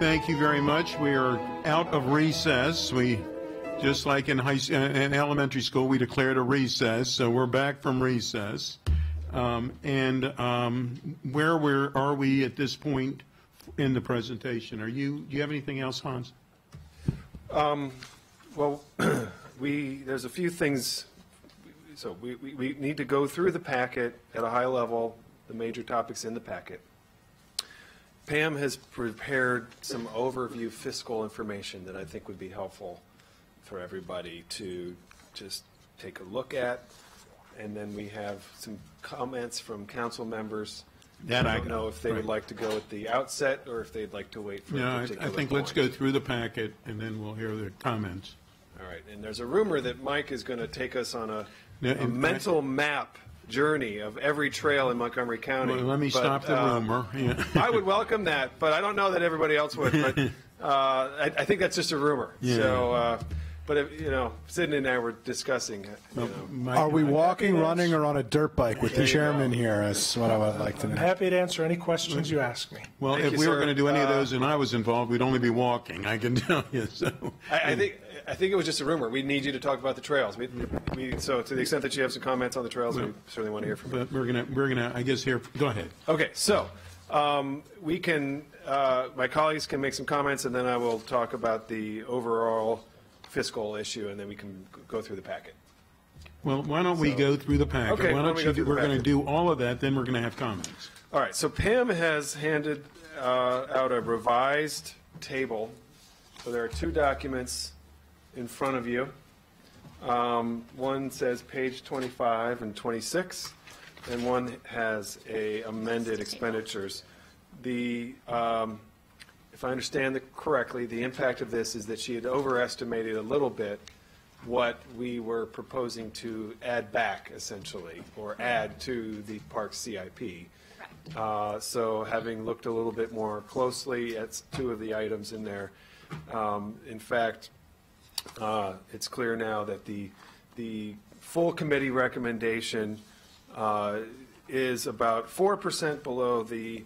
Thank you very much. We are out of recess. We, just like in in elementary school, we declared a recess, so we're back from recess. Where are we at this point in the presentation? Do you have anything else, Hans? Well, there's a few things. So we need to go through the packet at a high level, the major topics in the packet. Pam has prepared some overview fiscal information that I think would be helpful for everybody to just take a look at. And then we have some comments from council members. I don't know if they would like to go at the outset or if they'd like to wait for a particular I think point. Let's go through the packet and then we'll hear the comments. All right. And there's a rumor that Mike is going to take us on a mental map journey of every trail in Montgomery County. Well, let me stop the rumor. Yeah. I would welcome that, but I don't know that everybody else would. But I think that's just a rumor. Yeah. So, but if, Sidney and I were discussing. Are we walking, running, or on a dirt bike with the chairman here? That's what I would like to know. I'm happy to answer any questions you ask me. Well, if we were going to do any of those and I was involved, we'd only be walking. I can tell you. So I think it was just a rumor. We need you to talk about the trails. So to the extent that you have some comments on the trails, we certainly want to hear from you. But we're gonna I guess hear. Go ahead. Okay, so we can. My colleagues can make some comments, and then I will talk about the overall fiscal issue, and then we can go through the packet. Well, why don't we go through the packet? Okay, why don't we're going to do all of that, then we're going to have comments. All right. So Pam has handed out a revised table. So there are two documents in front of you. One says page 25 and 26, and one has a amended expenditures. If I understand correctly, the impact of this is that she had overestimated a little bit what we were proposing to add back, essentially, or add to the park CIP. So having looked a little bit more closely at two of the items in there, in fact, it's clear now that the full committee recommendation is about 4% below the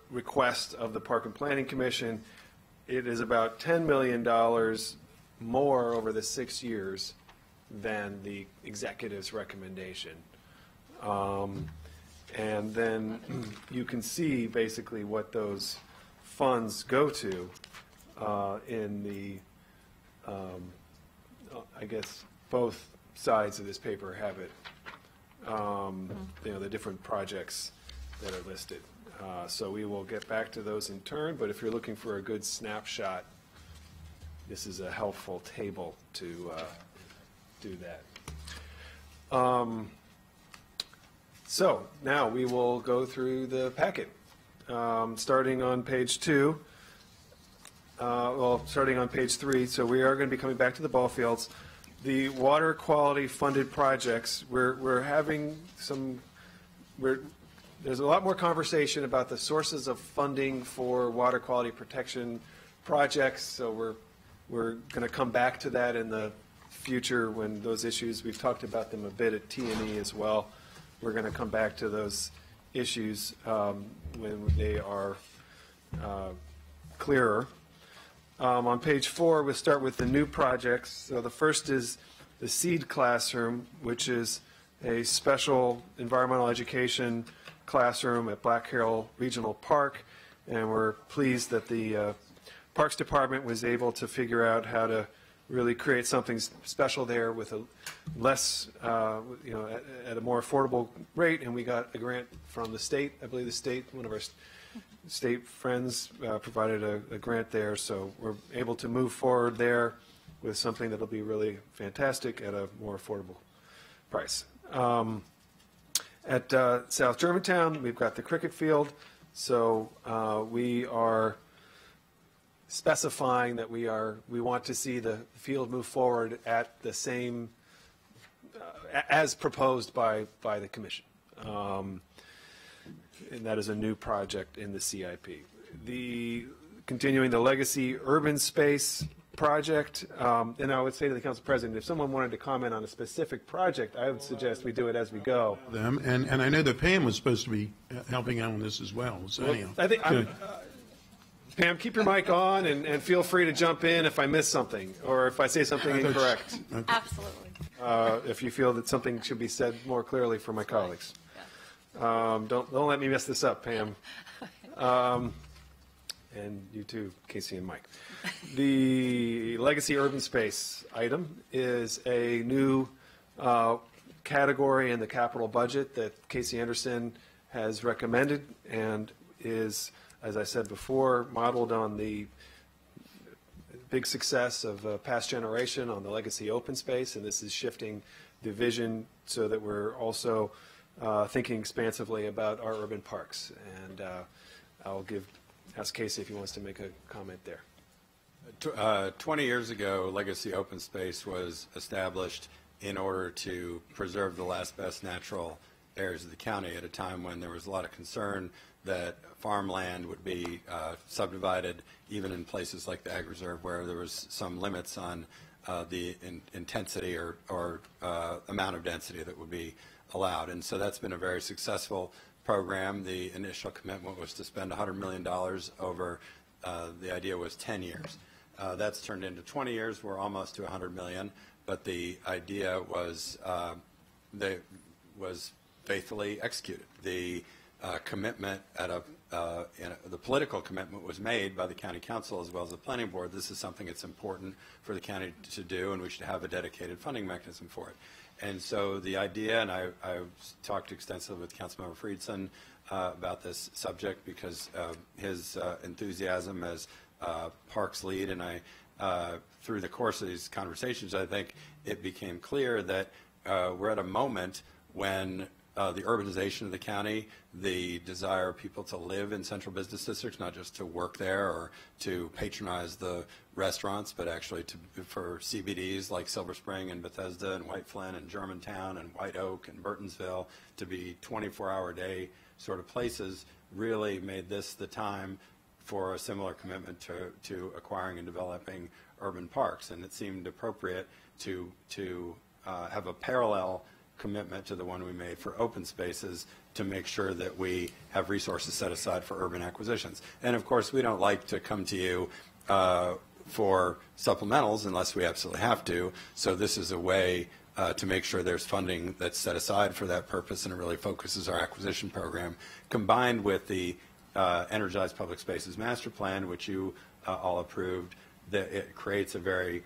request of the Park and Planning Commission. It is about $10 million more over the 6 years than the executive's recommendation. And then you can see basically what those funds go to in the, I guess both sides of this paper have it, the different projects that are listed. So we will get back to those in turn, but if you're looking for a good snapshot, this is a helpful table to do that. So now we will go through the packet, starting on page 2. Starting on page 3. So we are going to be coming back to the ball fields. The water quality funded projects, we're having some. There's a lot more conversation about the sources of funding for water quality protection projects. So we're going to come back to that in the future when those issues, we've talked about them a bit at T&E as well. We're going to come back to those issues when they are clearer. On page 4, we'll start with the new projects. So the first is the SEED classroom, which is a special environmental education classroom at Black Hill Regional Park, and we're pleased that the Parks Department was able to figure out how to really create something special there with a less, at a more affordable rate, and we got a grant from the state. I believe the state, one of our state friends provided a grant there, so we're able to move forward there with something that'll be really fantastic at a more affordable price. At South Germantown, we've got the cricket field, so we are specifying that we want to see the field move forward at the same as proposed by the commission, and that is a new project in the CIP. Continuing the legacy urban space project, and I would say to the council president, if someone wanted to comment on a specific project, I would suggest we do it as we go. Them, and I know that Pam was supposed to be helping out on this as well, so anyhow. I think, Pam, keep your mic on and feel free to jump in if I miss something or if I say something incorrect. Absolutely. If you feel that something should be said more clearly for my colleagues. Don't let me mess this up, Pam. And you too, Casey and Mike. The legacy urban space item is a new category in the capital budget that Casey Anderson has recommended and is, as I said before, modeled on the big success of past generation on the legacy open space, and this is shifting the vision so that we're also thinking expansively about our urban parks. And I'll ask Casey if he wants to make a comment there. 20 years ago, Legacy Open Space was established in order to preserve the last best natural areas of the county at a time when there was a lot of concern that farmland would be subdivided, even in places like the Ag Reserve where there was some limits on the intensity or amount of density that would be allowed. And so that's been a very successful program. The initial commitment was to spend $100 million over, the idea was 10 years. That's turned into 20 years. We're almost to $100 million, but the idea was faithfully executed. The commitment the political commitment was made by the county council as well as the planning board. This is something that's important for the county to do, and we should have a dedicated funding mechanism for it. And so the idea, and I've talked extensively with Councilmember Friedson about this subject because of his enthusiasm as Parks lead, and through the course of these conversations, I think it became clear that we're at a moment when the urbanization of the county, the desire of people to live in central business districts, not just to work there or to patronize the restaurants, but actually for CBDs like Silver Spring and Bethesda and White Flint and Germantown and White Oak and Burtonsville to be 24-hour-a-day sort of places, really made this the time for a similar commitment to acquiring and developing urban parks. And it seemed appropriate to have a parallel commitment to the one we made for open spaces to make sure that we have resources set aside for urban acquisitions. And of course, we don't like to come to you for supplementals unless we absolutely have to. So this is a way to make sure there's funding that's set aside for that purpose, and it really focuses our acquisition program, combined with the Energized Public Spaces Master Plan, which you all approved. That it creates a very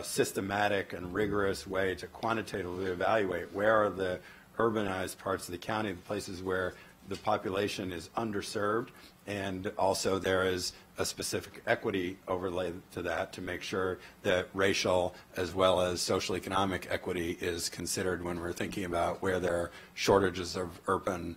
systematic and rigorous way to quantitatively evaluate where are the urbanized parts of the county, the places where the population is underserved, and also there is a specific equity overlay to that to make sure that racial as well as social economic equity is considered when we're thinking about where there are shortages of urban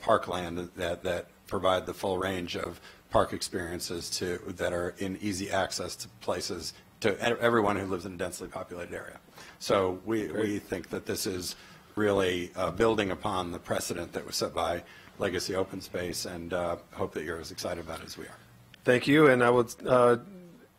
parkland that provide the full range of park experiences that are in easy access to places to everyone who lives in a densely populated area. So we think that this is really building upon the precedent that was set by Legacy Open Space, and hope that you're as excited about it as we are. Thank you, and I would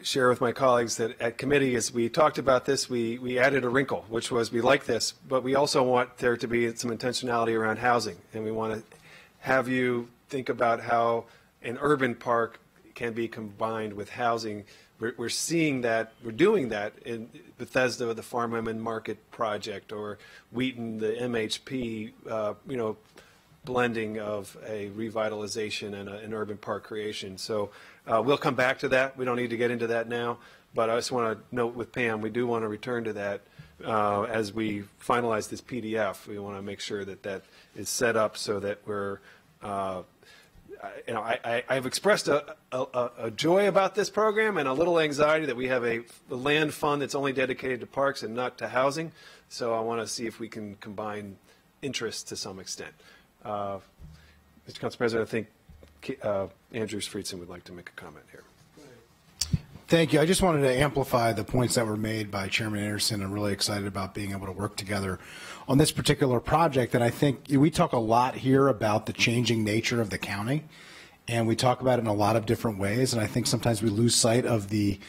share with my colleagues that at committee, as we talked about this, we added a wrinkle, which was we like this, but we also want there to be some intentionality around housing, and we want to have you think about how an urban park can be combined with housing. We're seeing that, we're doing that in Bethesda with the Farm Women Market Project, or Wheaton, the MHP, blending of a revitalization and an urban park creation. So we'll come back to that. We don't need to get into that now, but I just want to note with Pam, we do want to return to that as we finalize this PDF. We want to make sure that that is set up so that we're I've expressed a joy about this program and a little anxiety that we have a land fund that's only dedicated to parks and not to housing. So I want to see if we can combine interests to some extent. Mr. Council President, I think Andrews Friedson would like to make a comment here. Thank you. I just wanted to amplify the points that were made by Chairman Anderson. I'm really excited about being able to work together on this particular project. And I think we talk a lot here about the changing nature of the county, and we talk about it in a lot of different ways. And I think sometimes we lose sight of the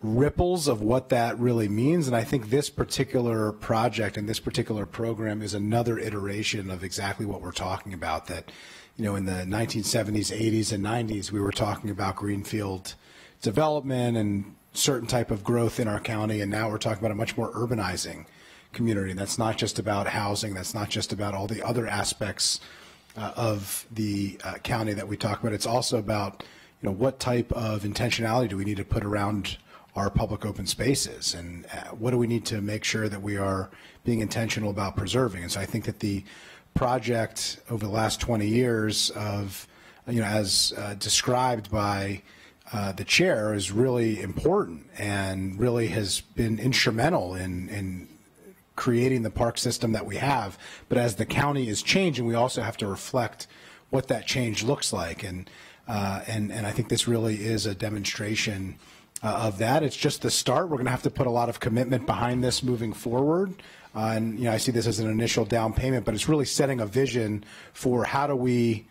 ripples of what that really means. And I think this particular project and this particular program is another iteration of exactly what we're talking about. That, you know, in the 1970s, 80s, and 90s, we were talking about greenfield development and certain type of growth in our county. And now we're talking about a much more urbanizing community. That's not just about housing. That's not just about all the other aspects of the county that we talk about. It's also about, you know, what type of intentionality do we need to put around our public open spaces, and what do we need to make sure that we are being intentional about preserving. And so I think that the project over the last 20 years of, you know, as described by the chair, is really important and really has been instrumental in creating the park system that we have. But as the county is changing, we also have to reflect what that change looks like. And I think this really is a demonstration of that. It's just the start. We're going to have to put a lot of commitment behind this moving forward. And, you know, I see this as an initial down payment, but it's really setting a vision for how do we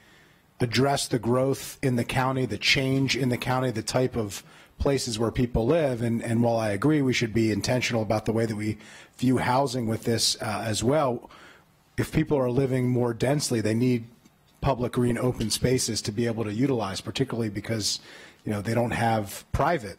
address the growth in the county, the change in the county, the type of places where people live. And while I agree we should be intentional about the way that we view housing with this as well, if people are living more densely, they need public green open spaces to be able to utilize, particularly because, you know, they don't have private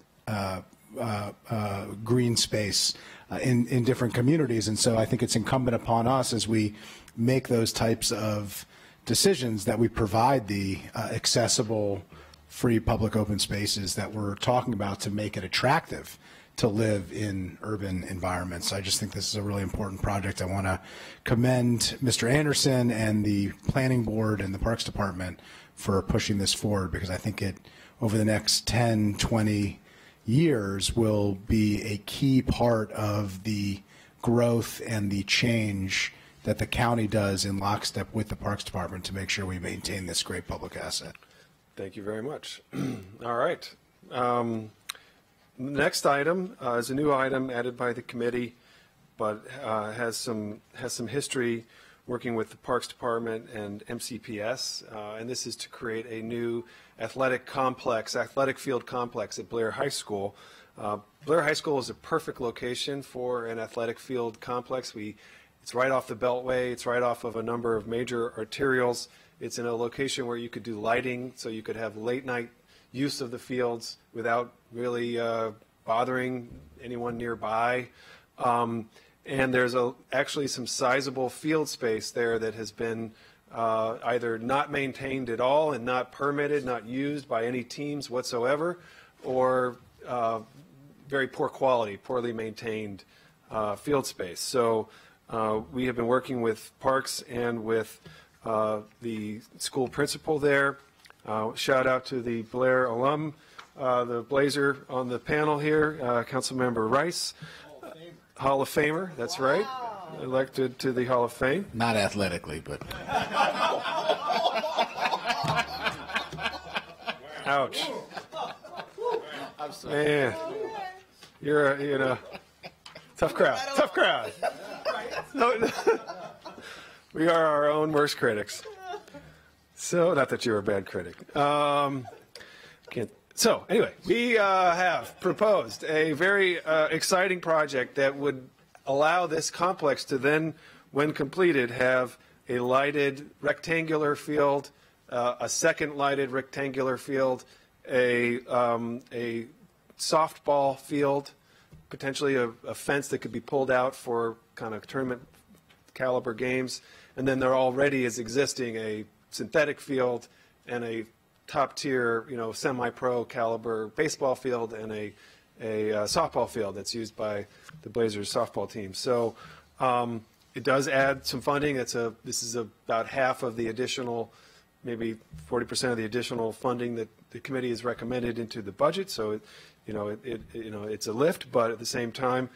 green space in different communities. And so I think it's incumbent upon us as we make those types of decisions that we provide the accessible, free public open spaces that we're talking about to make it attractive to live in urban environments. I just think this is a really important project. I want to commend Mr. Anderson and the Planning Board and the Parks Department for pushing this forward, because I think it, over the next 10, 20 years, will be a key part of the growth and the change that the county does in lockstep with the Parks Department to make sure we maintain this great public asset. Thank you very much. All right. Next item is a new item added by the committee, but has some history working with the Parks Department and MCPS, and this is to create a new athletic field complex at Blair High School. Blair High School is a perfect location for an athletic field complex. It's right off the Beltway. It's right off of a number of major arterials. It's in a location where you could do lighting, so you could have late night use of the fields without really bothering anyone nearby. And there's actually some sizable field space there that has been either not maintained at all and not permitted, not used by any teams whatsoever, or very poor quality, poorly maintained field space. So we have been working with Parks and with the school principal there. Shout out to the Blair alum, the Blazer on the panel here, Councilmember Rice. Hall of Famer, that's right. Elected to the Hall of Fame. Not athletically, but. Ouch. Man, you're a tough crowd. Tough crowd. No, we are our own worst critics. So, not that you're a bad critic. So anyway, we have proposed a very exciting project that would allow this complex to then, when completed, have a lighted rectangular field, a second lighted rectangular field, a softball field, potentially a fence that could be pulled out for kind of tournament caliber games, and then there already is existing a synthetic field and a top-tier, semi-pro caliber baseball field and a softball field that's used by the Blazers softball team. So it does add some funding. This is about half of the additional, maybe 40% of the additional funding that the committee has recommended into the budget. So it's a lift, but at the same time,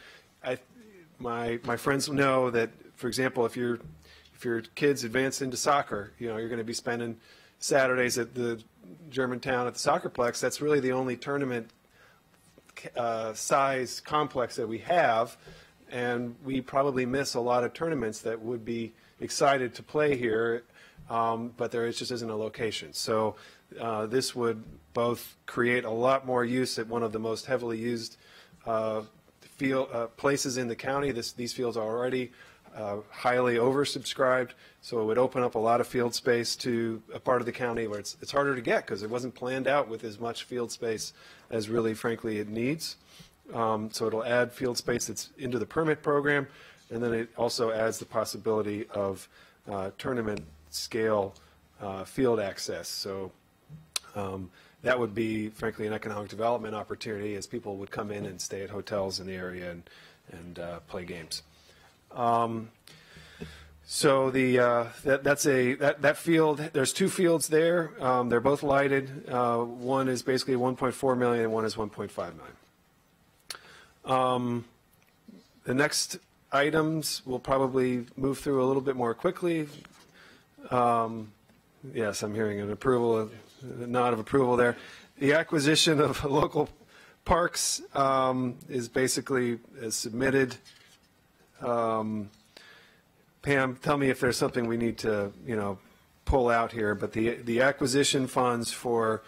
my friends know that, for example, if your kids advance into soccer, you're going to be spending Saturdays at the Germantown at the Soccerplex. That's really the only tournament size complex that we have, and we probably miss a lot of tournaments that would be excited to play here, but there just isn't a location. So this would both create a lot more use at one of the most heavily used places in the county. These fields are already highly oversubscribed, so it would open up a lot of field space to a part of the county where it's harder to get because it wasn't planned out with as much field space as really, frankly, it needs. So it'll add field space that's into the permit program, and then it also adds the possibility of tournament scale field access. So that would be, frankly, an economic development opportunity as people would come in and stay at hotels in the area and play games. So that field, there's two fields there. They're both lighted. One is basically 1.4 million, and one is 1.5 million. The next items we'll probably move through a little bit more quickly. Yes, I'm hearing an approval, a nod of approval there. The acquisition of local parks is basically submitted. Pam, tell me if there's something we need to, pull out here. But the acquisition funds for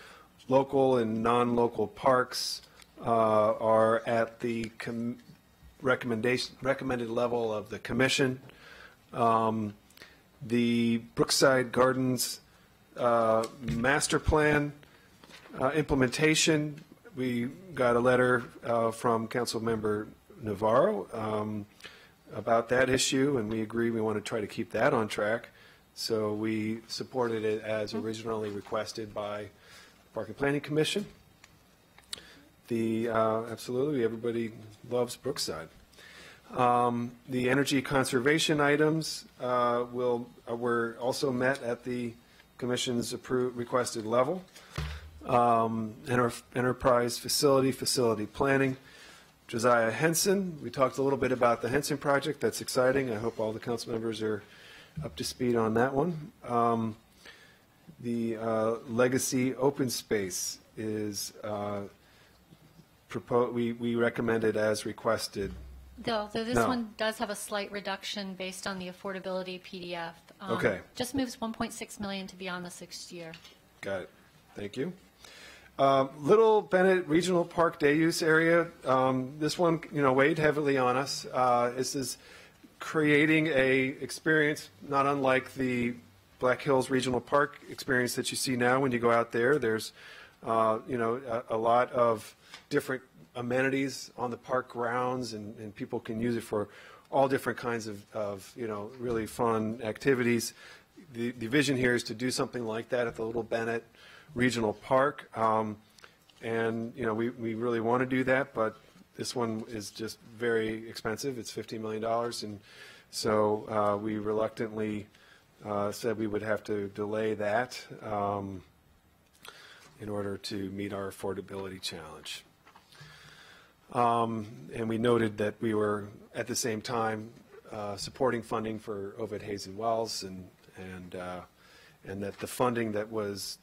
local and non-local parks are at the recommended level of the commission. The Brookside Gardens master plan implementation, we got a letter from Councilmember Navarro about that issue, and we agree we want to try to keep that on track. So we supported it as originally requested by Park and Planning Commission. Absolutely, everybody loves Brookside. The energy conservation items were also met at the Commission's requested level. Enterprise facility planning. Josiah Henson, we talked a little bit about the Henson project. That's exciting. I hope all the council members are up to speed on that one. The legacy open space is proposed. We recommend it as requested. Though this one does have a slight reduction based on the affordability PDF. Okay. Just moves 1.6 million to beyond the 6th year. Got it. Thank you. Little Bennett Regional Park day use area. This one, weighed heavily on us. This is creating a experience not unlike the Black Hills Regional Park experience that you see now when you go out there. There's, a lot of different amenities on the park grounds, and people can use it for all different kinds of really fun activities. The vision here is to do something like that at the Little Bennett Regional Park, and we really want to do that, but this one is just very expensive. It's $15 million, and so we reluctantly said we would have to delay that in order to meet our affordability challenge. And we noted that we were at the same time supporting funding for Ovid Hazen Wells, and that the funding that was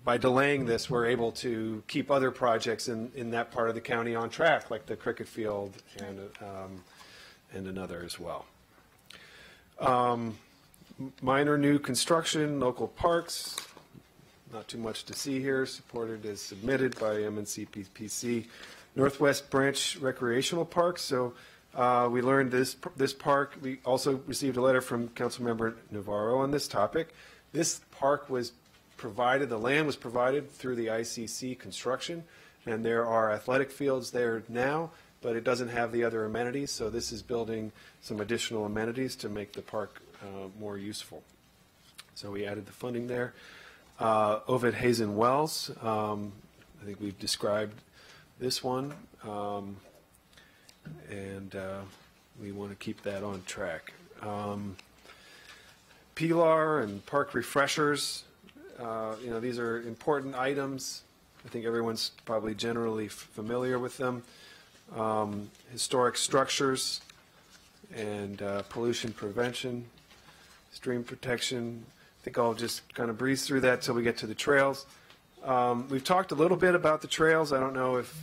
by delaying this, we're able to keep other projects in that part of the county on track, like the cricket field and another as well. Minor new construction, local parks, not too much to see here, supported as submitted by MNCPC. Northwest Branch Recreational Park, so we learned this park, we also received a letter from Councilmember Navarro on this topic. This park was provided, the land was provided through the ICC construction, and there are athletic fields there now, but it doesn't have the other amenities, so this is building some additional amenities to make the park more useful. So we added the funding there. Ovid Hazen Wells, I think we've described this one, and we want to keep that on track. Pilar and park refreshers, these are important items. I think everyone's probably generally familiar with them. Historic structures and pollution prevention, stream protection. I think I'll just kind of breeze through that till we get to the trails. We've talked a little bit about the trails. I don't know if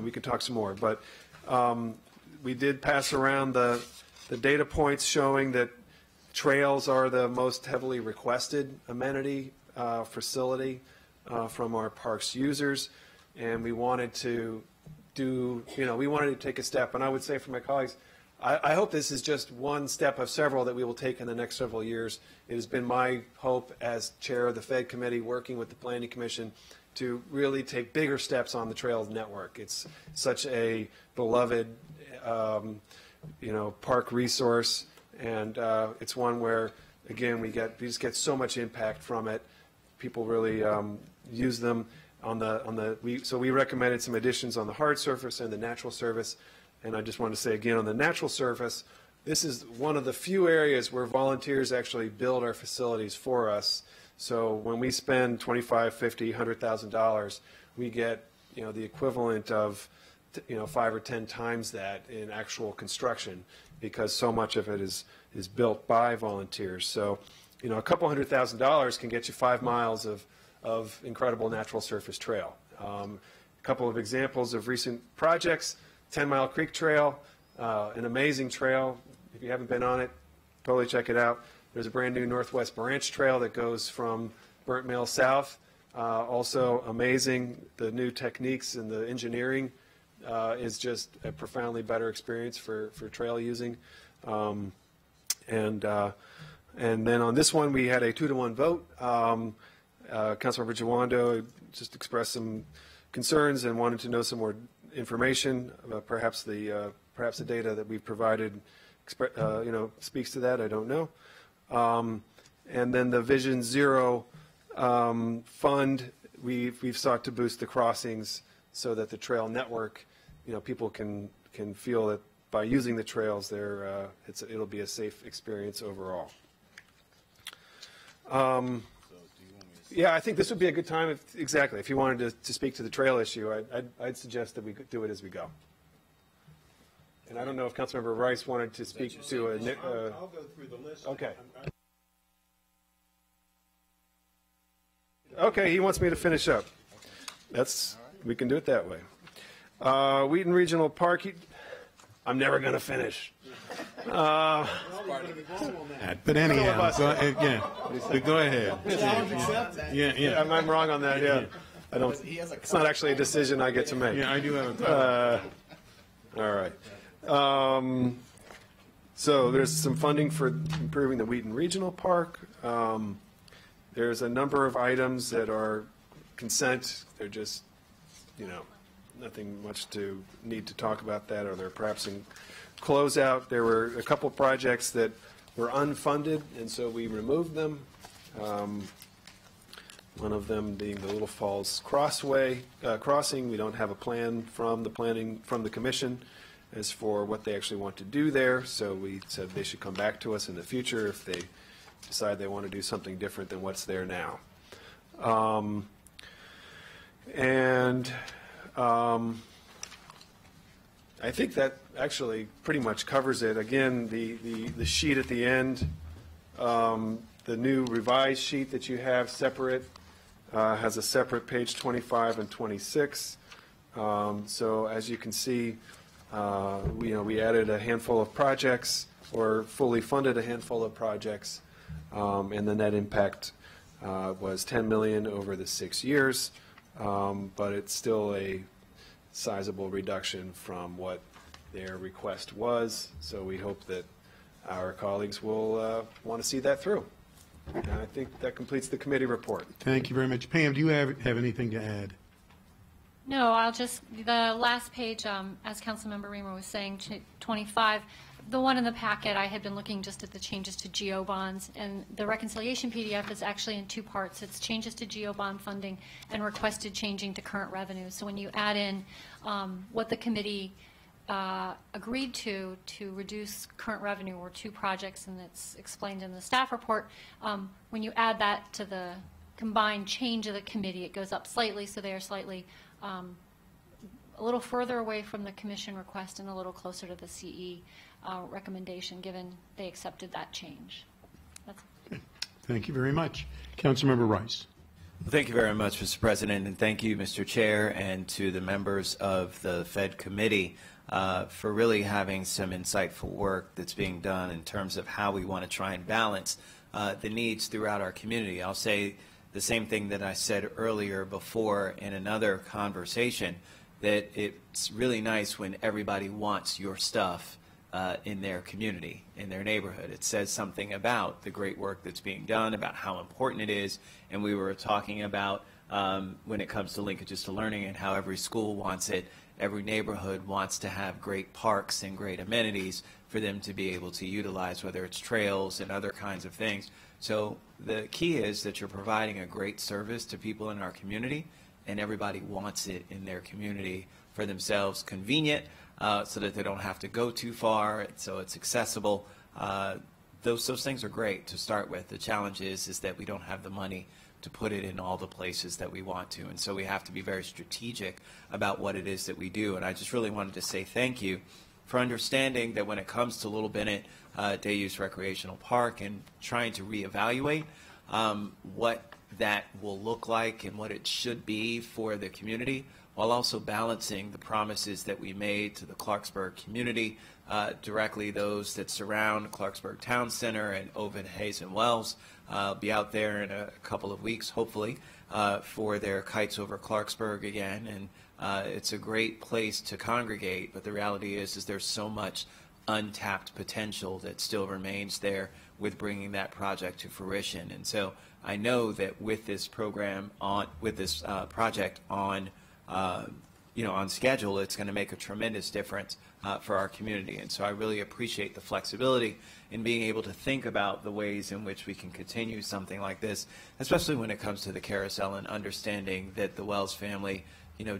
we can talk some more, but we did pass around the data points showing that trails are the most heavily requested amenity facility from our parks users, and we wanted to we wanted to take a step. And I would say for my colleagues, I hope this is just one step of several that we will take in the next several years. It has been my hope as chair of the Fed Committee, working with the Planning Commission, to really take bigger steps on the Trails Network. It's such a beloved, park resource, and it's one where, again, we just get so much impact from it. People really use them so we recommended some additions on the hard surface and the natural surface. And I just want to say again, on the natural surface, this is one of the few areas where volunteers actually build our facilities for us. So when we spend $25,000, $50,000, $100,000, we get the equivalent of 5 or 10 times that in actual construction, because so much of it is built by volunteers. So a couple $100,000 can get you 5 miles of incredible natural surface trail. A couple of examples of recent projects: 10 Mile Creek Trail, an amazing trail. If you haven't been on it, totally check it out. There's a brand new Northwest Branch Trail that goes from Burnt Mill south. Also amazing. The new techniques and the engineering is just a profoundly better experience for trail using. And then on this one, we had a 2-to-1 vote. Councilmember Jawando just expressed some concerns and wanted to know some more information. Perhaps the data that we've provided, speaks to that. I don't know. And then the Vision Zero fund, we've sought to boost the crossings so that the trail network, people can feel that by using the trails, it'll be a safe experience overall. Yeah, I think this would be a good time, if you wanted to speak to the trail issue. I'd suggest that we do it as we go. And I don't know if Councilmember Rice wanted to speak to I'll go through the list. Okay. Okay, he wants me to finish up. We can do it that way. Wheaton Regional Park, I'm never going to finish. But anyhow, go ahead. Yeah. I'm wrong on that, yeah. It's not actually a decision I get to make. Yeah, I do have a all right. So there's some funding for improving the Wheaton Regional Park. There's a number of items that are consent. They're just, nothing much to need to talk about that, or they're perhaps in closeout. There were a couple projects that were unfunded, and so we removed them. One of them being the Little Falls Crossing. We don't have a plan from the commission as for what they actually want to do there, so we said they should come back to us in the future if they decide they want to do something different than what's there now. I think that actually pretty much covers it. Again, the sheet at the end, the new revised sheet that you have separate, has a separate page 25 and 26. So as you can see, we added a handful of projects, or fully funded a handful of projects, and the net impact was $10 million over the 6 years, but it's still a sizable reduction from what their request was. So we hope that our colleagues will want to see that through. And I think that completes the committee report. Thank you very much. Pam, do you have anything to add? No, the last page, as Councilmember Reamer was saying, 25, the one in the packet, I had been looking just at the changes to GO bonds, and the reconciliation PDF is actually in 2 parts. It's changes to GO bond funding and requested changing to current revenue. So when you add in what the committee agreed to reduce current revenue, or 2 projects, and it's explained in the staff report, when you add that to the combined change of the committee, it goes up slightly, so they are slightly a little further away from the commission request and a little closer to the CE recommendation, given they accepted that change. Thank you very much. Councilmember Rice. Thank you very much, Mr. President, and thank you, Mr. Chair, and to the members of the Fed Committee for really having some insightful work that's being done in terms of how we want to try and balance the needs throughout our community. I'll say the same thing that I said earlier before in another conversation, that it's really nice when everybody wants your stuff in their community, in their neighborhood. It says something about the great work that's being done, about how important it is. And we were talking about when it comes to linkages to learning and how every school wants it, every neighborhood wants to have great parks and great amenities for them to be able to utilize, whether it's trails and other kinds of things. So the key is that you're providing a great service to people in our community, and everybody wants it in their community for themselves, convenient, so that they don't have to go too far, so it's accessible. Those things are great to start with. The challenge is that we don't have the money to put it in all the places that we want to, and so we have to be very strategic about what it is that we do. And I just really wanted to say thank you for understanding that when it comes to Little Bennett Day Use Recreational Park and trying to reevaluate what that will look like and what it should be for the community, while also balancing the promises that we made to the Clarksburg community, directly those that surround Clarksburg Town Center and Oven, Hayes, and Wells. I'll be out there in a couple of weeks, hopefully, for their Kites Over Clarksburg again. And it's a great place to congregate, but the reality is there's so much untapped potential that still remains there with bringing that project to fruition. And so I know that with this program on, with this project on, on schedule, it's going to make a tremendous difference for our community. And so I really appreciate the flexibility in being able to think about the ways in which we can continue something like this, especially when it comes to the carousel, and understanding that the Wells family,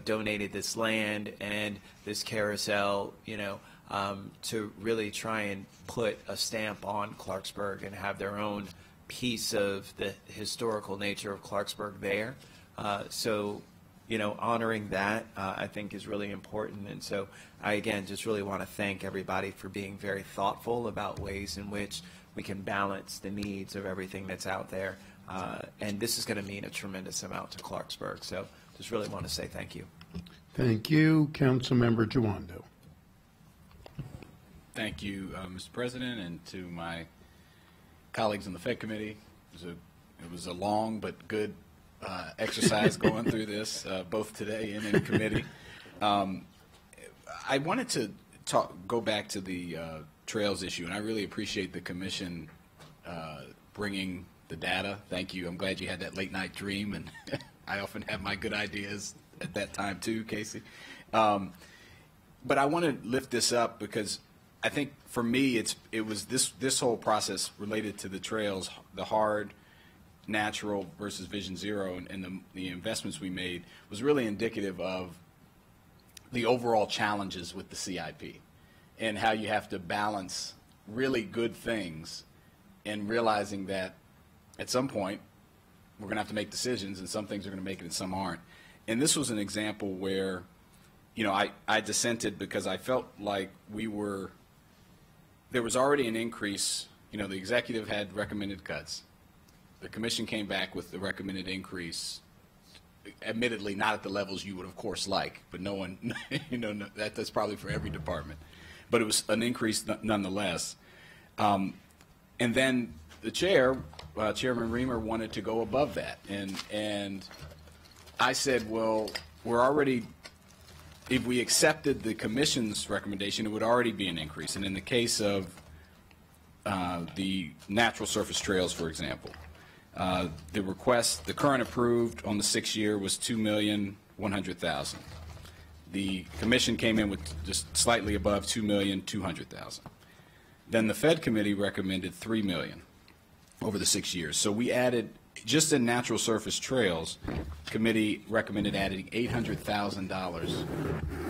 donated this land and this carousel, to really try and put a stamp on Clarksburg and have their own piece of the historical nature of Clarksburg there. So honoring that, I think, is really important. And so I, again, just really want to thank everybody for being very thoughtful about ways in which we can balance the needs of everything that's out there. And this is going to mean a tremendous amount to Clarksburg. So just really want to say thank you. Thank you. Councilmember Jawando. Thank you, Mr. President, and to my colleagues on the Fed Committee. It was a long but good exercise going through this, both today and in committee. I wanted to go back to the trails issue, and I really appreciate the commission bringing the data. Thank you. I'm glad you had that late night dream, and I often have my good ideas at that time too, Casey. But I want to lift this up because I think for me it was this whole process related to the trails, the hard, natural versus Vision Zero, and the investments we made was really indicative of the overall challenges with the CIP and how you have to balance really good things and realizing that at some point we're going to have to make decisions, and some things are going to make it and some aren't. And this was an example where, I dissented because I felt like there was already an increase. The executive had recommended cuts. The commission came back with the recommended increase, admittedly not at the levels you would of course like, but no one, that's probably for every department. But it was an increase nonetheless. And then the chair, Chairman Reamer, wanted to go above that. And I said, well, we're already, if we accepted the commission's recommendation, it would already be an increase. And in the case of the natural surface trails, for example, the request, the current approved on the 6-year was $2,100,000. The commission came in with just slightly above $2,200,000. Then the Fed committee recommended $3 million over the 6 years. So we added, just in natural surface trails, committee recommended adding $800,000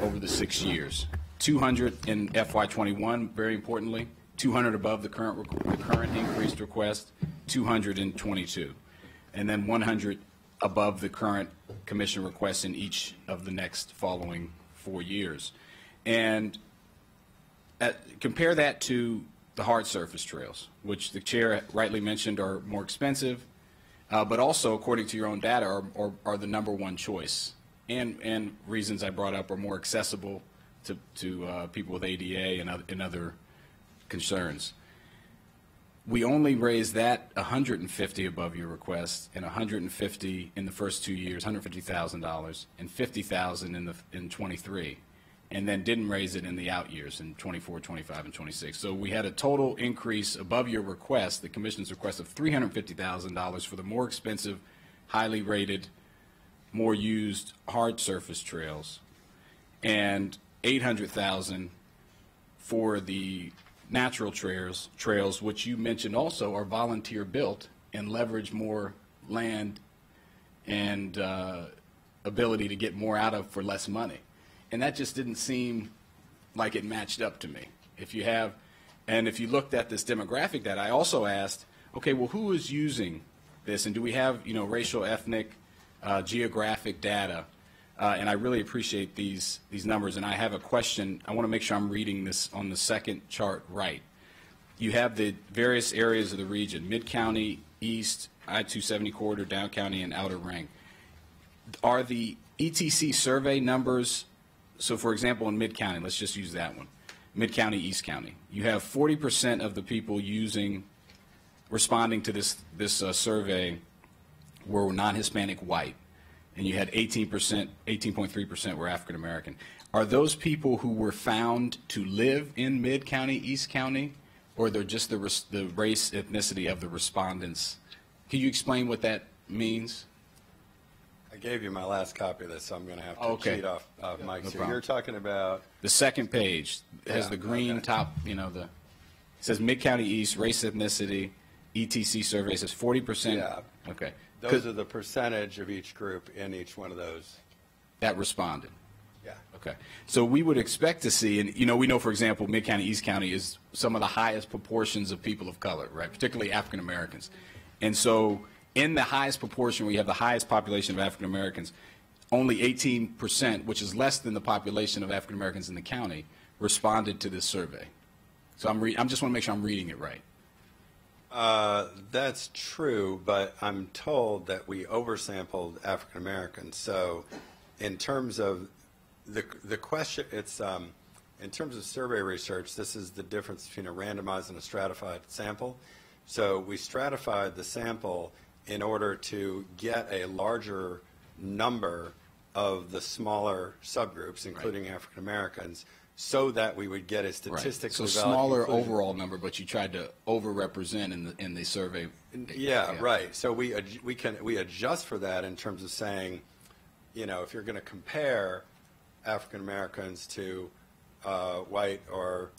over the 6 years. 200 in FY21, very importantly, 200 above the current increased request, 222, and then 100 above the current commission request in each of the next following 4 years. And compare that to the hard surface trails, which the chair rightly mentioned are more expensive, but also, according to your own data, are the #1 choice. And reasons I brought up are more accessible to people with ADA and other concerns. we only raised that 150 above your request, and 150 in the first 2 years, $150,000, and $50,000 in 23, and then didn't raise it in the out years in 24, 25, and 26. So we had a total increase above your request, the commission's request, of $350,000 for the more expensive, highly rated, more used hard surface trails, and $800,000 for the natural trails, which you mentioned also are volunteer built and leverage more land and ability to get more out of for less money. And that just didn't seem like it matched up to me. If you looked at this demographic data, I also asked, okay, well, who is using this, and do we have, racial, ethnic, geographic data? And I really appreciate these numbers. And I have a question. I want to make sure I'm reading this on the second chart right. You have the various areas of the region: Mid-County, East, I-270 corridor, Down County, and Outer Ring. Are the ETC survey numbers, so for example, in Mid-County, let's just use that one, Mid-County, East County, you have 40% of the people responding to this survey were non-Hispanic white, and you had 18.3% were African American. Are those people who were found to live in Mid-County, East County, or they're just the race, ethnicity of the respondents? Can you explain what that means? I gave you my last copy of this, so I'm going to have to cheat off Mike. No So problem. you're talking about The second page has the green top, it says Mid-County East, race, ethnicity, ETC survey says 40%. Yeah. Okay. those are the percentage of each group in each one of those. That responded. Yeah. Okay. So we would expect to see, and we know, for example, Mid-County, East County is some of the highest proportions of people of color, right? Particularly African Americans. And so in the highest proportion, where you have the highest population of African Americans, only 18%, which is less than the population of African Americans in the county, responded to this survey. So I'm just want to make sure I'm reading it right. That's true, but I'm told that we oversampled African Americans. So in terms of the question, it's in terms of survey research, this is the difference between a randomized and a stratified sample. So we stratified the sample in order to get a larger number of the smaller subgroups, including African Americans, so that we would get a statistically Right. So valid smaller conclusion. overall number, but you tried to overrepresent in the survey. Yeah, right. So we adjust for that in terms of saying, if you're going to compare African Americans to white or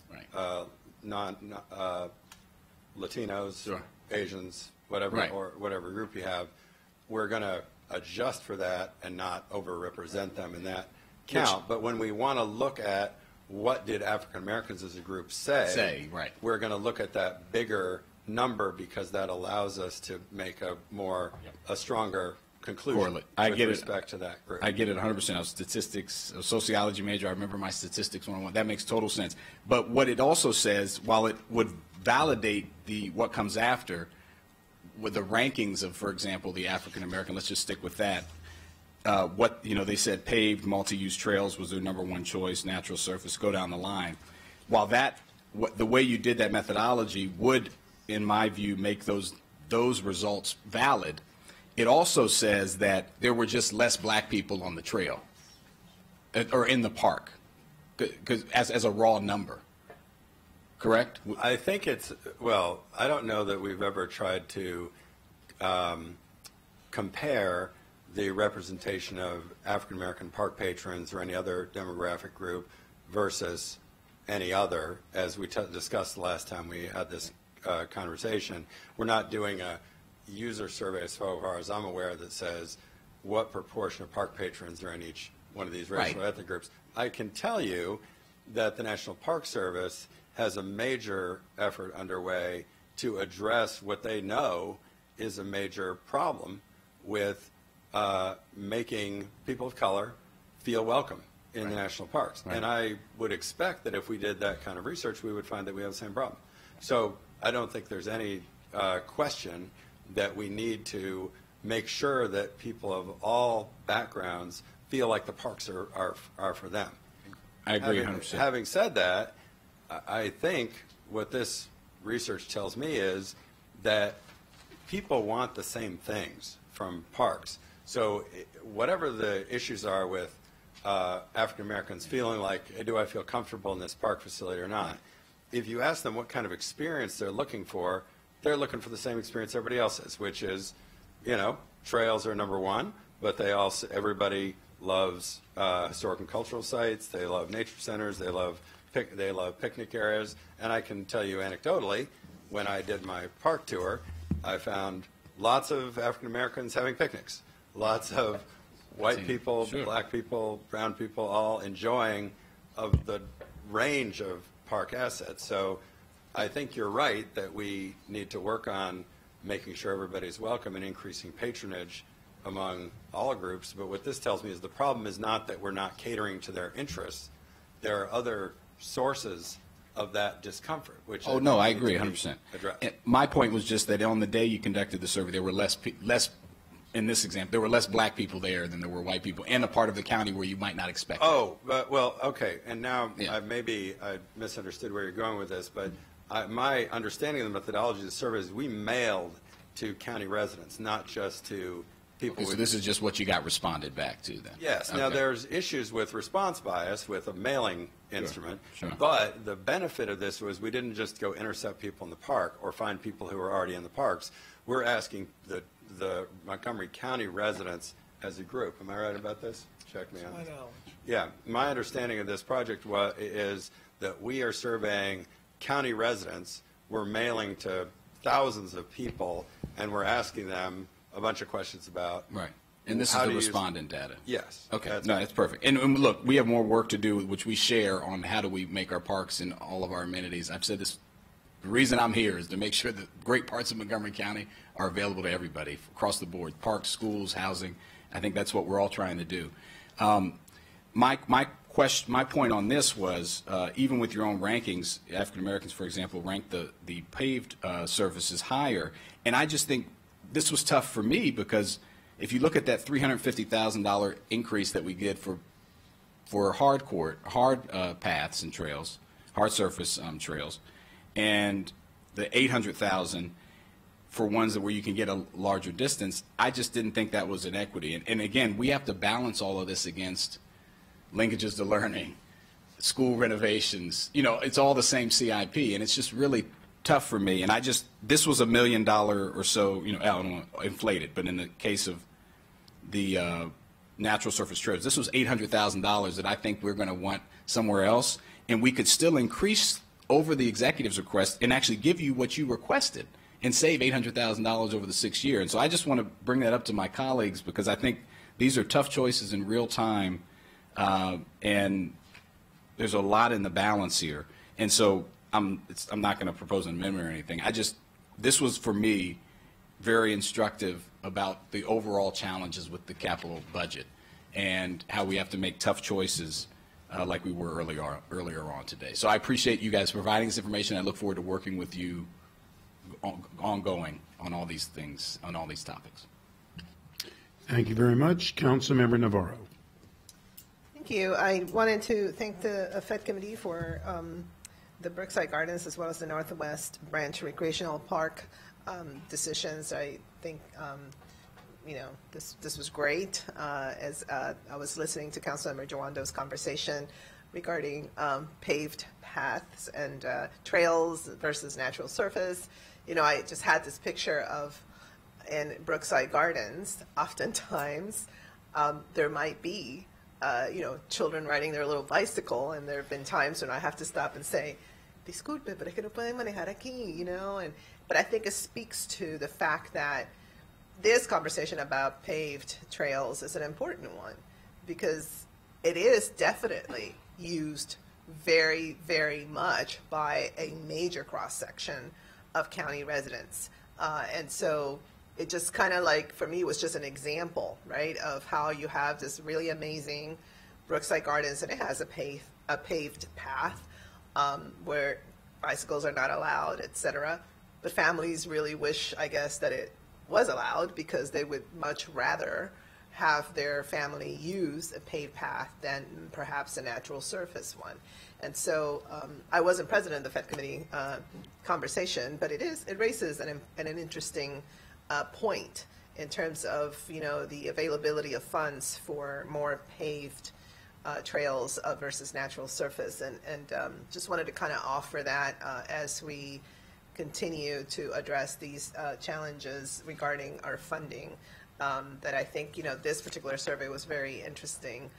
Latinos, Sure. Asians, whatever, Right. or whatever group you have, we're going to adjust for that and not overrepresent them in that count. But when we want to look at what did African Americans as a group say, right. we're going to look at that bigger number because that allows us to make a stronger conclusion Correlate. I with get it. respect to that group. I get it 100%. I was statistics, a sociology major. I remember my statistics 101. That makes total sense. But what it also says, while it would validate what comes after, with the rankings of, for example, the African American, let's just stick with that. They said paved multi-use trails was their number one choice, natural surface, go down the line. While the way you did that methodology would, in my view, make those results valid, it also says that there were just less black people on the trail or in the park, as a raw number. Correct? I think I don't know that we've ever tried to compare the representation of African American park patrons or any other demographic group versus any other. As we discussed the last time we had this conversation, we're not doing a user survey as far as I'm aware that says what proportion of park patrons are in each one of these racial or ethnic groups. I can tell you that the National Park Service has a major effort underway to address what they know is a major problem with making people of color feel welcome in the national parks. And I would expect that if we did that kind of research, we would find that we have the same problem. So I don't think there's any question that we need to make sure that people of all backgrounds feel like the parks are for them. I agree 100%. Having said that, I think what this research tells me is that people want the same things from parks. So whatever the issues are with African Americans feeling like, hey, do I feel comfortable in this park facility or not? If you ask them what kind of experience they're looking for the same experience everybody else is, which is, trails are number one, but everybody loves historic and cultural sites. They love nature centers. They love picnic areas. And I can tell you anecdotally, when I did my park tour, I found lots of African Americans having picnics, lots of white people, Sure. black people, brown people, all enjoying of the range of park assets. So I think you're right that we need to work on making sure everybody's welcome and increasing patronage among all groups. But what this tells me is the problem is not that we're not catering to their interests. There are other sources of that discomfort, which Oh, no, I need to agree be 100%. addressed. And my point was just that on the day you conducted the survey, there were less, in this example, there were less black people there than there were white people, and a part of the county where you might not expect it. Oh, well, okay, and now Yeah. I misunderstood where you're going with this, but my understanding of the methodology of the survey is we mailed to county residents, not just to people. Okay, so with this is just what you got responded back to then? Yes. Now, Okay. there's issues with response bias with a mailing instrument, sure. but the benefit of this was we didn't just go intercept people in the park or find people who are already in the parks. We're asking the Montgomery County residents as a group. Am I right about this? Check me on this. Yeah. My understanding of this project is that we are surveying county residents. We're mailing to thousands of people, and we're asking them a bunch of questions about Right. And this is how the to use- respondent data? Yes. Okay, That's no, right. that's perfect. And look, we have more work to do, which we share on how do we make our parks and all of our amenities. I've said this, the reason I'm here is to make sure that great parts of Montgomery County are available to everybody across the board, parks, schools, housing. I think that's what we're all trying to do. My point on this was, even with your own rankings, African Americans, for example, ranked the paved surfaces higher. And I just think this was tough for me because if you look at that $350,000 increase that we get for hard paths and trails, hard surface trails, and the $800,000 for ones where you can get a larger distance, I just didn't think that was an equity. And again, we have to balance all of this against linkages to learning, school renovations. It's all the same CIP, and it's just really tough for me. And this was $1 million or so, I don't know, inflated, but in the case of the natural surface trails, this was $800,000 that I think we're going to want somewhere else, and we could still increase over the executive's request and actually give you what you requested and save $800,000 over the 6 years. And so I just want to bring that up to my colleagues because I think these are tough choices in real time, and there's a lot in the balance here. And so I'm not going to propose an amendment or anything. This was for me very instructive about the overall challenges with the capital budget and how we have to make tough choices like we were earlier on today. So I appreciate you guys providing this information. I look forward to working with you ongoing on all these things, on all these topics. Thank you very much. Councilmember Navarro. Thank you. I wanted to thank the Fed Committee for the Brookside Gardens as well as the Northwest Branch Recreational Park decisions. I think, this was great. As I was listening to Councilmember Jawando's conversation regarding paved paths and trails versus natural surface. I just had this picture of in Brookside Gardens, oftentimes there might be, children riding their little bicycle, and there have been times when I have to stop and say, disculpe, pero es que no pueden manejar aquí, but I think it speaks to the fact that this conversation about paved trails is an important one because it is definitely used very, very much by a major cross-section of county residents. And so it just kind of like, for me, was just an example, right, of how you have this really amazing Brookside Gardens, and it has a paved path where bicycles are not allowed, et cetera. But families really wish, I guess, that it was allowed because they would much rather have their family use a paved path than perhaps a natural surface one. And so I wasn't present in the Fed committee conversation, but it raises an interesting point in terms of, you know, the availability of funds for more paved trails versus natural surface. And just wanted to kind of offer that as we continue to address these challenges regarding our funding. That I think, you know, this particular survey was very interesting.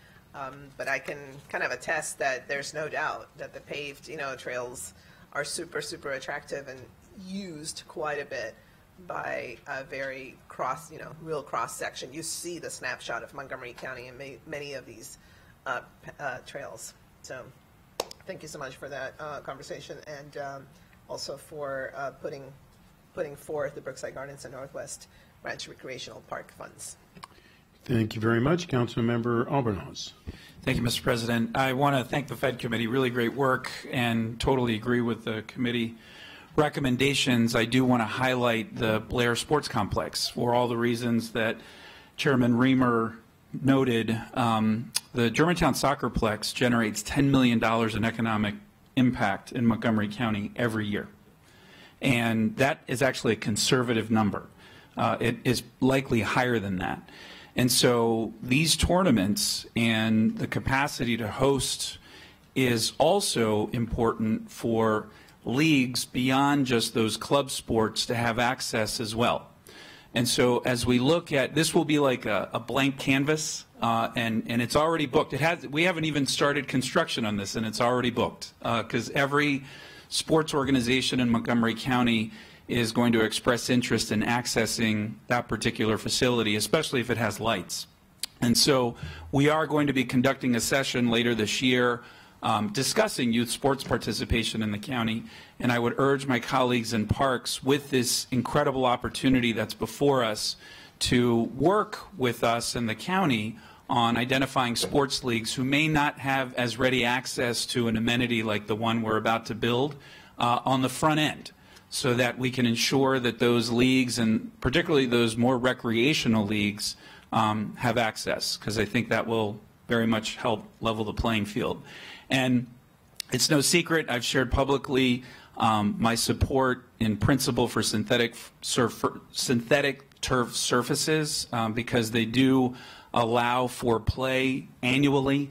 But I can kind of attest that there's no doubt that the paved, you know, trails are super, super attractive and used quite a bit by a very real cross section. You see the snapshot of Montgomery County in many of these trails. So thank you so much for that conversation, and also for putting forth the Brookside Gardens and Northwest Ranch Recreational Park funds. Thank you very much. Councilmember Albornoz. Thank you, Mr. President. I want to thank the Fed Committee. Really great work, and totally agree with the committee recommendations. I do want to highlight the Blair Sports Complex for all the reasons that Chairman Reamer noted. The Germantown Soccerplex generates $10 million in economic impact in Montgomery County every year. And that is actually a conservative number. It is likely higher than that. And so these tournaments and the capacity to host is also important for leagues beyond just those club sports to have access as well. And so as we look at, this will be like a blank canvas, and it's already booked. We haven't even started construction on this, and it's already booked, because every sports organization in Montgomery County is going to express interest in accessing that particular facility, especially if it has lights. And so we are going to be conducting a session later this year discussing youth sports participation in the county, and I would urge my colleagues in Parks, with this incredible opportunity that's before us, to work with us in the county on identifying sports leagues who may not have as ready access to an amenity like the one we're about to build on the front end, so that we can ensure that those leagues, and particularly those more recreational leagues, have access, because I think that will very much help level the playing field. And it's no secret, I've shared publicly my support in principle for synthetic turf surfaces, because they do allow for play annually.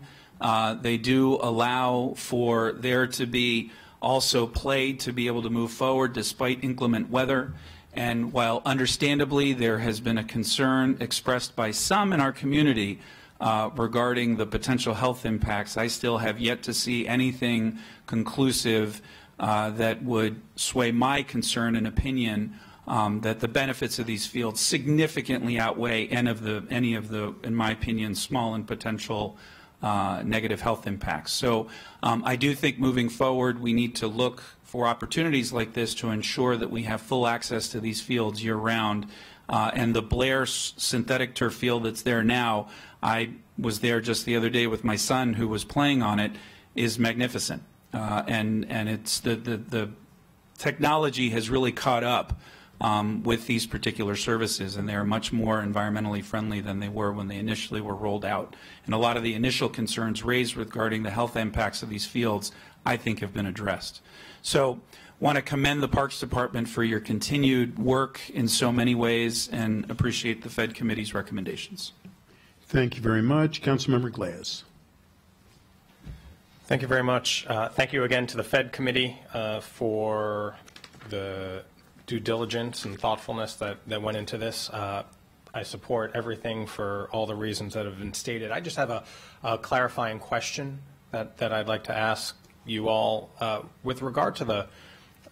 They do allow for there to be also play to be able to move forward despite inclement weather. And while understandably there has been a concern expressed by some in our community regarding the potential health impacts, I still have yet to see anything conclusive that would sway my concern and opinion that the benefits of these fields significantly outweigh any of the, in my opinion, small and potential negative health impacts. So I do think moving forward we need to look for opportunities like this to ensure that we have full access to these fields year-round. And the Blair synthetic turf field that's there now, I was there just the other day with my son who was playing on it, is magnificent. And it's the technology has really caught up with these particular services, and they are much more environmentally friendly than they were when they initially were rolled out. And a lot of the initial concerns raised regarding the health impacts of these fields, I think, have been addressed. So want to commend the Parks Department for your continued work in so many ways, and appreciate the Fed Committee's recommendations. Thank you very much. Councilmember Glass. Thank you very much. Thank you again to the Fed Committee for the due diligence and thoughtfulness that went into this. I support everything for all the reasons that have been stated. I just have a clarifying question that I'd like to ask you all with regard to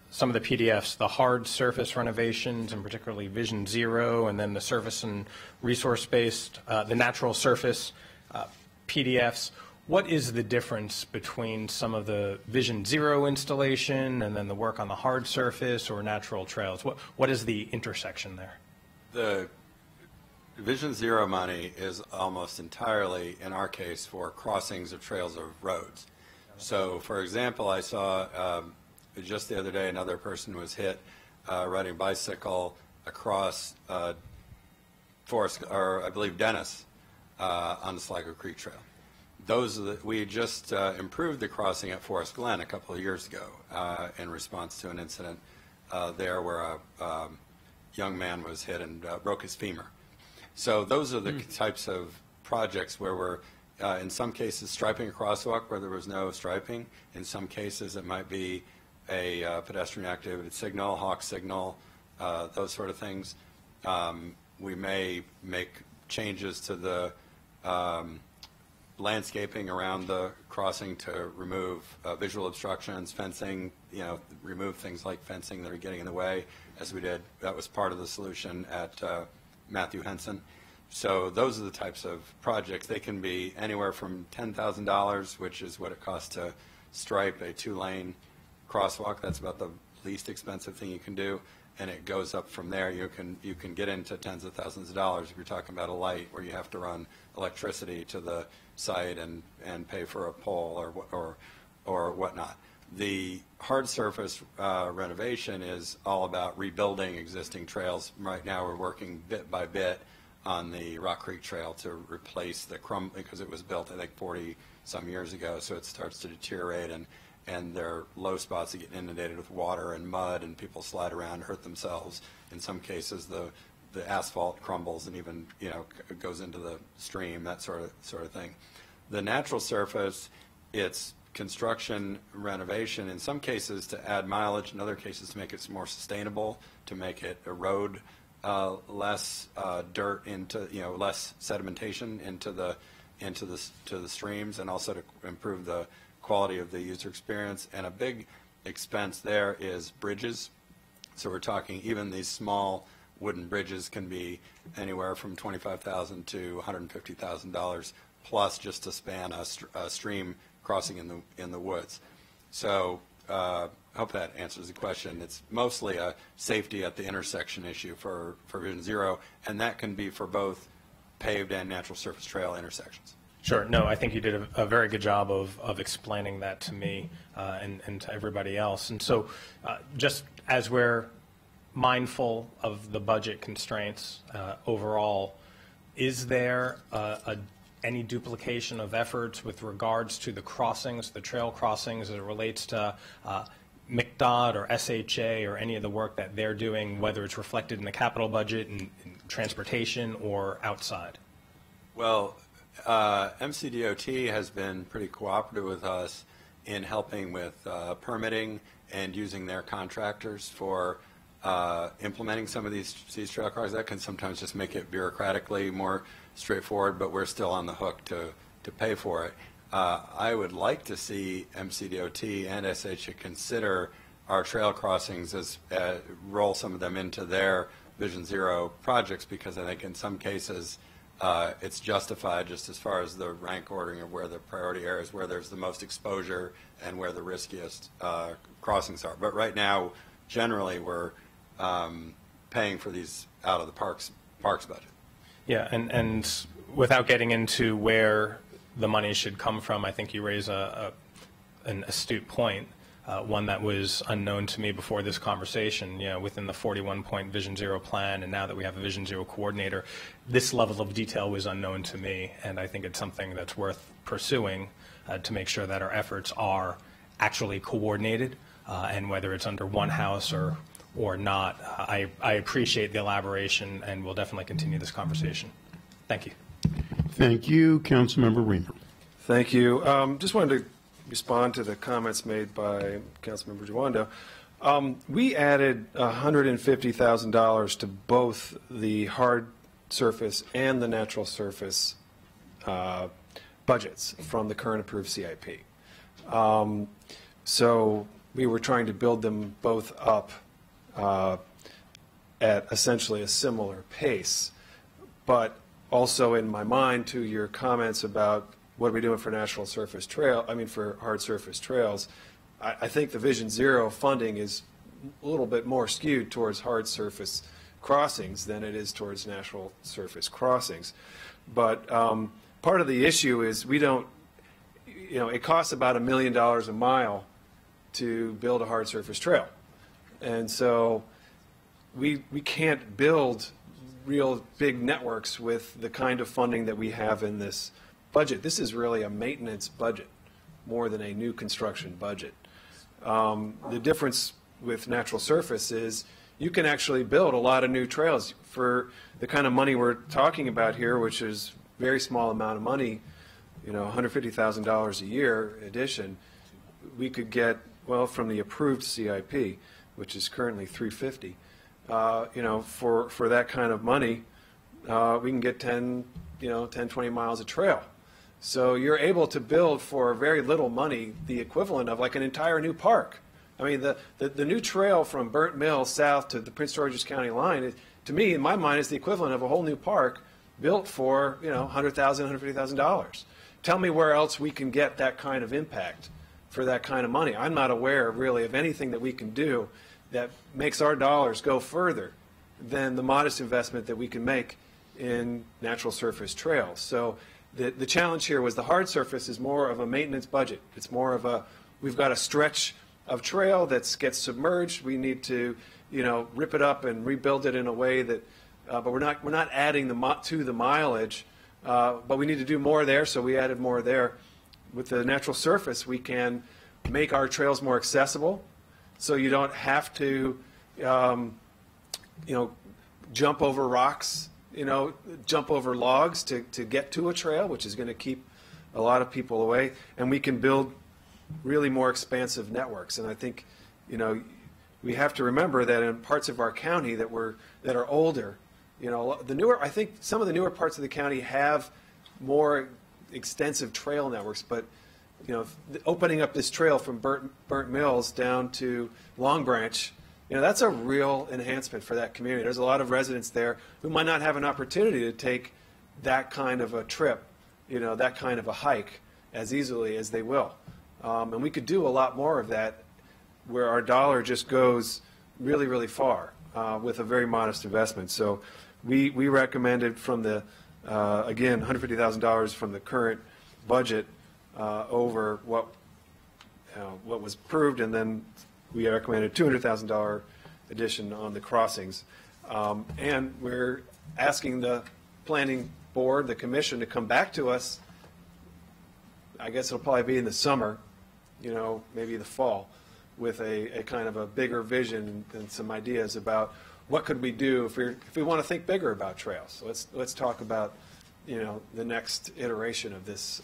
some of the PDFs, the hard surface renovations, and particularly Vision Zero, and then the surface and resource-based, the natural surface PDFs. What is the difference between some of the Vision Zero installation and then the work on the hard surface or natural trails? What is the intersection there? The Vision Zero money is almost entirely, in our case, for crossings of trails of roads. So, for example, I saw just the other day another person was hit riding a bicycle across Forest, or I believe Dennis, on the Sligo Creek Trail. Those are we just improved the crossing at Forest Glen a couple of years ago in response to an incident there where a young man was hit and broke his femur. So those are the types of projects where we're, in some cases, striping a crosswalk where there was no striping. In some cases, it might be a pedestrian activity signal, hawk signal, those sort of things. We may make changes to the landscaping around the crossing to remove visual obstructions, fencing, remove things like fencing that are getting in the way, as we did. That was part of the solution at Matthew Henson. So those are the types of projects. They can be anywhere from $10,000, which is what it costs to stripe a 2-lane crosswalk. That's about the least expensive thing you can do. And it goes up from there. You can get into tens of thousands of dollars if you're talking about a light where you have to run electricity to the site and pay for a pole or whatnot. The hard surface renovation is all about rebuilding existing trails. Right now we're working bit by bit on the Rock Creek Trail to replace the because it was built I think 40 some years ago, so it starts to deteriorate and there are low spots that get inundated with water and mud, and people slide around, hurt themselves. In some cases, the asphalt crumbles and even goes into the stream, that sort of thing. The natural surface, it's construction renovation. In some cases, to add mileage. In other cases, to make it more sustainable, to make it erode less dirt into less sedimentation into the streams, and also to improve the quality of the user experience. And a big expense there is bridges. So we're talking even these small wooden bridges can be anywhere from $25,000 to $150,000 plus just to span a stream crossing in the woods. So I hope that answers the question. It's mostly a safety at the intersection issue for Vision Zero, and that can be for both paved and natural surface trail intersections. Sure. No, I think you did a very good job of explaining that to me and to everybody else. And so just as we're mindful of the budget constraints overall, is there any duplication of efforts with regards to the crossings, the trail crossings, as it relates to MCDOT or SHA or any of the work that they're doing, whether it's reflected in the capital budget in transportation or outside? Well, MCDOT has been pretty cooperative with us in helping with permitting and using their contractors for implementing some of these trail cars. That can sometimes just make it bureaucratically more straightforward, but we're still on the hook to pay for it. I would like to see MCDOT and SHA consider our trail crossings as roll some of them into their Vision Zero projects, because I think in some cases it's justified just as far as the rank ordering of where the priority areas, where there's the most exposure and where the riskiest crossings are. But right now, generally, we're paying for these out of the parks budget. Yeah, and without getting into where the money should come from, I think you raise an astute point, one that was unknown to me before this conversation. Within the 41-point Vision Zero plan, and now that we have a Vision Zero coordinator, this level of detail was unknown to me, and I think it's something that's worth pursuing to make sure that our efforts are actually coordinated, and whether it's under one house or not. I appreciate the elaboration, and we'll definitely continue this conversation. Thank you. Thank you. Councilmember Reamer. Thank you. Just wanted to respond to the comments made by Councilmember Jawando. We added $150,000 to both the hard surface and the natural surface budgets from the current approved CIP. So we were trying to build them both up at essentially a similar pace. But also in my mind, to your comments about what are we doing for for hard surface trails, I think the Vision Zero funding is a little bit more skewed towards hard surface crossings than it is towards natural surface crossings. But part of the issue is we don't, it costs about $1 million a mile to build a hard surface trail. And so we can't build real big networks with the kind of funding that we have in this budget. This is really a maintenance budget more than a new construction budget. The difference with natural surface is you can actually build a lot of new trails for the kind of money we're talking about here, which is very small amount of money, you know, $150,000 a year addition. We could get, well, from the approved CIP, which is currently $350, you know, for that kind of money, we can get 10, 20 miles of trail. So you're able to build for very little money the equivalent of like an entire new park. I mean, the new trail from Burnt Mill south to the Prince George's County line, to me, in my mind, is the equivalent of a whole new park built for, $100,000, $150,000. Tell me where else we can get that kind of impact for that kind of money. I'm not aware, really, of anything that we can do that makes our dollars go further than the modest investment that we can make in natural surface trails. So the challenge here was the hard surface is more of a maintenance budget. It's more of a, we've got a stretch of trail that gets submerged. We need to, rip it up and rebuild it in a way that, but we're not adding to the mileage, but we need to do more there, so we added more there. With the natural surface, we can make our trails more accessible, so you don't have to, jump over rocks, jump over logs to get to a trail, which is going to keep a lot of people away, and we can build really more expansive networks. And I think, we have to remember that in parts of our county that are older, I think some of the newer parts of the county have more extensive trail networks, but opening up this trail from Burnt Mills down to Long Branch, that's a real enhancement for that community. There's a lot of residents there who might not have an opportunity to take that kind of a trip, that kind of a hike as easily as they will. And we could do a lot more of that where our dollar just goes really, really far with a very modest investment. So we recommended from the, again, $150,000 from the current budget over what was approved, and then we recommended $200,000 addition on the crossings. And we're asking the planning board, the commission, to come back to us. I guess it'll probably be in the summer, maybe the fall, with a kind of a bigger vision and some ideas about what could we do if we want to think bigger about trails. So let's talk about the next iteration of this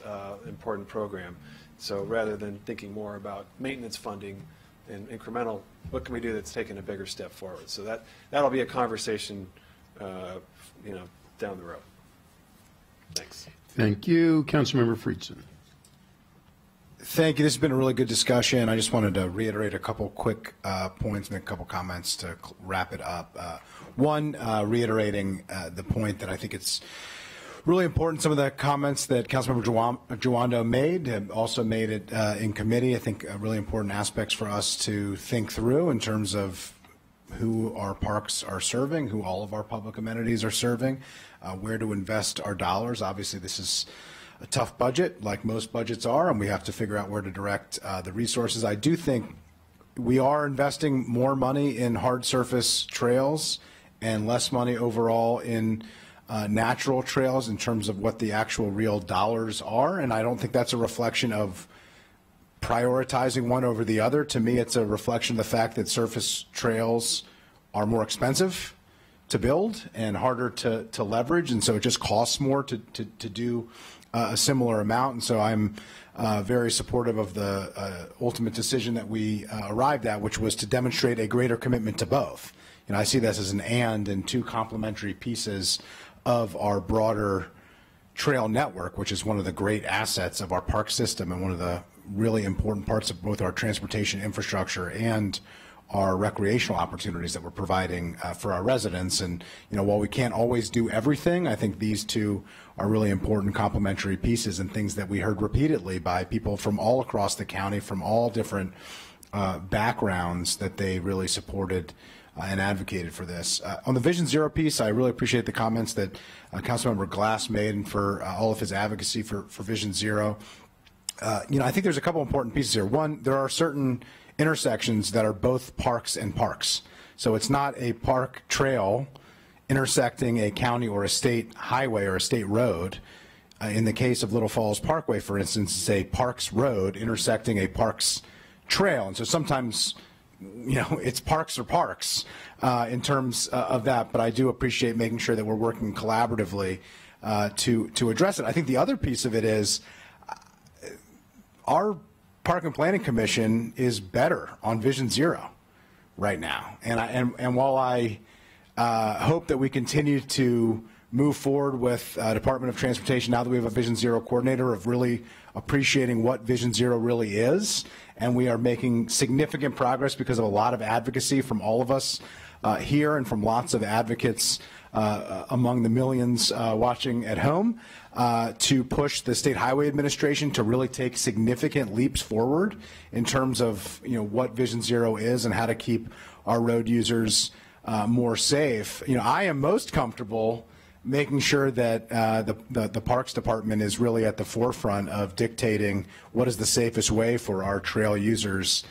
important program. So rather than thinking more about maintenance funding and incremental, what can we do that's taking a bigger step forward? So that'll be a conversation, down the road. Thanks. Thank you. Councilmember Friedson. Thank you. This has been a really good discussion. I just wanted to reiterate a couple quick points, make a couple comments to wrap it up. One, reiterating the point that I think it's really important. Some of the comments that Councilmember Jawando made have also made it in committee. I think really important aspects for us to think through in terms of who our parks are serving, who all of our public amenities are serving, where to invest our dollars. Obviously, this is a tough budget, like most budgets are, and we have to figure out where to direct the resources. I do think we are investing more money in hard surface trails and less money overall in natural trails in terms of what the actual real dollars are, and I don't think that's a reflection of prioritizing one over the other. To me, it's a reflection of the fact that surface trails are more expensive to build and harder to leverage, and so it just costs more to do a similar amount. And so I'm very supportive of the ultimate decision that we arrived at, which was to demonstrate a greater commitment to both. I see this as an and two complementary pieces of our broader trail network, which is one of the great assets of our park system and one of the really important parts of both our transportation infrastructure and our recreational opportunities that we're providing for our residents. And while we can't always do everything, I think these two are really important complementary pieces and things that we heard repeatedly by people from all across the county, from all different backgrounds, that they really supported and advocated for this. On the Vision Zero piece, I really appreciate the comments that Councilmember Glass made and for all of his advocacy for Vision Zero. I think there's a couple important pieces here. One, there are certain intersections that are both parks and parks. So it's not a park trail intersecting a county or a state highway or a state road. In the case of Little Falls Parkway, for instance, it's a Parks Road intersecting a Parks Trail. And so sometimes, it's parks or parks in terms of that. But I do appreciate making sure that we're working collaboratively to address it. I think the other piece of it is our Park and Planning Commission is better on Vision Zero right now. And while I hope that we continue to move forward with Department of Transportation now that we have a Vision Zero coordinator, of really appreciating what Vision Zero really is, and we are making significant progress because of a lot of advocacy from all of us here and from lots of advocates among the millions watching at home to push the State Highway Administration to really take significant leaps forward in terms of what Vision Zero is and how to keep our road users more safe. I am most comfortable making sure that the Parks Department is really at the forefront of dictating what is the safest way for our trail users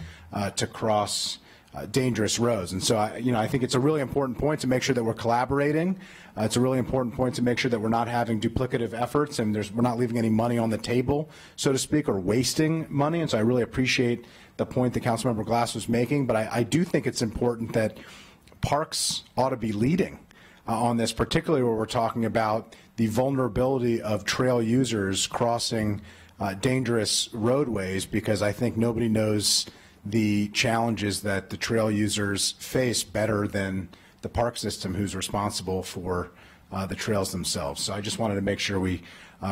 to cross dangerous roads. And so, I think it's a really important point to make sure that we're collaborating. It's a really important point to make sure that we're not having duplicative efforts and we're not leaving any money on the table, so to speak, or wasting money. And so I really appreciate the point that Councilmember Glass was making. But I do think it's important that parks ought to be leading on this, particularly where we're talking about the vulnerability of trail users crossing dangerous roadways, because I think nobody knows the challenges that the trail users face better than the park system, who's responsible for the trails themselves. So I just wanted to make sure we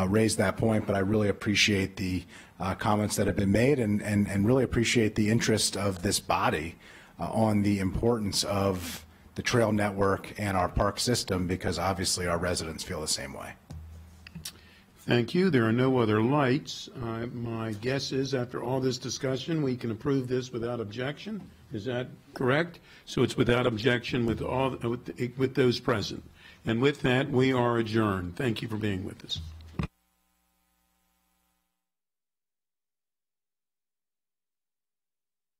raise that point, but I really appreciate the comments that have been made and really appreciate the interest of this body on the importance of the trail network and our park system, because obviously our residents feel the same way. Thank you. There are no other lights. My guess is after all this discussion, we can approve this without objection. Is that correct? So it's without objection with those present. And with that, we are adjourned. Thank you for being with us.